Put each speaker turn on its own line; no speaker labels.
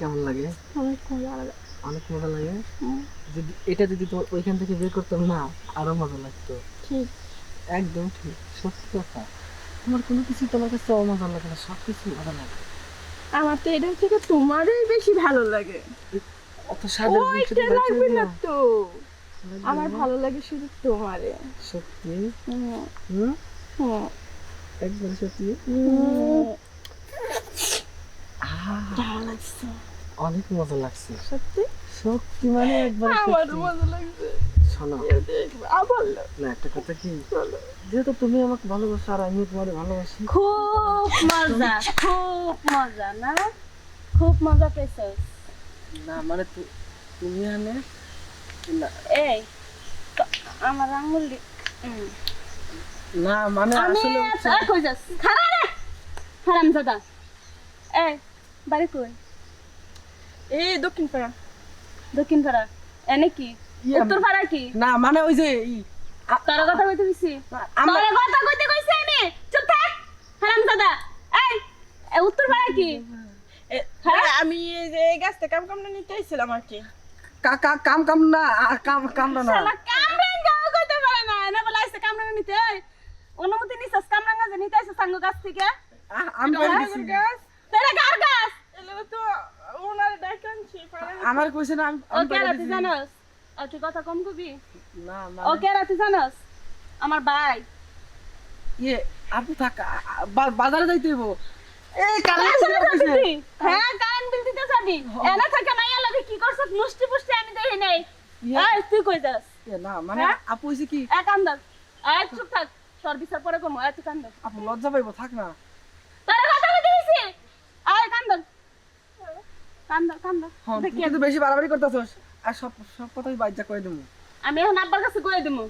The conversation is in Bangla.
কেমন লাগে?
অনেক মজা লাগে।
অনেক মজা লাগে। যদি তোমার ওইখান থেকে বের করতাম না, আরো মজা লাগতো।
ঠিক।
একদম ঠিক, সত্যি কথা। তোমার কোনো কিছু তোমার কাছে অমজা লাগে না, সবকিছু মজা লাগে।
আমার তো এটার থেকে তোমারই বেশি ভালো লাগে।
অত স্বাদের জিনিস
ওইটা
বের করে
লাগবে
দিও।
না তো,
লাগবে
আমার
না?
ভালো লাগে শুধু তোমারে।
সত্যি?
হুম
হুম,
হুম
একবার সত্যি।
হুম।
আহ,
ভালো লাগছে
অনেক মজা লাগছে।
সত্যি।
সত্যি মানে একবার
আমার
সত্যি।
মজা লাগছে।
শোনো
আবার
না, একটা কথা কি, যেহেতু তুমি আমাকে ভালোবাসো আর আমি তোমার ভালোবাসি।
খুব মজা, খুব মজা না, খুব মজা পেয়েছিস।
না মানে তুমি আনে না,
এই আমার আঙুল
না মানে
আমি
আসলে হচ্ছে-
কই যাস খারাপ রে হারামজাদা। এই বাড়ি কই?
এই দক্ষিণ পাড়া।
দক্ষিণ পাড়া। এনে কি
ইয়ে,
উত্তর পাড়া কি?
না মানে ওই যে
তোর কথা কইতে কইছি,
আমরা
তোর কথা কইতে কইছি আমি। চুপ থাক হারামজাদা। এই উত্তর পাড়া কি?
আমি এই যে এই গাছটা কাম কামড়া নিতে আইছিলাম আর কি।
কাম কাম না, কামড়া না।
শালা কামরাঙ্গাও কইতে পারে না, এনে বলে আইছে কামরাঙ্গা নিতে। এই অনুমতি নিছস কামরাঙ্গা যে নিতে আইছে সাঙ্গ গাছ থেকে?
আমি বলে
গাছের
দিছি।
গাছ
তোরা কার গাছ?
এলে তো ওনার ডাকানছি পাড়া।
আমার কইছে না,
ও
আমি
কে
বলে
রাতে
দিছি।
জানোস? আর তুই কথা কম কবি।
না
ও
মানে
কে রাতে জানোস? আমার ভাই।
ইয়ে আপু থাক, বাজারে যাইতে হইব। এই কালে
হ্যাঁ কারেন্ট বিল দিতে যাবি। এনা থেকে মাইয়া লাগে কি করছস মুষ্টি পুষ্টি আমি দেখি নাই।
ইয়ে,
এই তুই কই যাস?
না মানে
হ্যাঁ?
আপু হইছে কি,
এক কান্দর। এই চুপ থাক। তোর বিচার পরে কম এত কান্দর।
আপু লজ্জা পাইব, থাক না।
তোরা কথা কইতে দিছি। এই কান্দর। কান্দর কান্দর।
হ্যাঁ, তুই
দেখি
কিন্তু বেশি বাড়াবাড়ি করতেছস। আর সব সব কথাই বাইজা কই দেবো।
আমি এখন আব্বার কাছে কয়ে দিমু।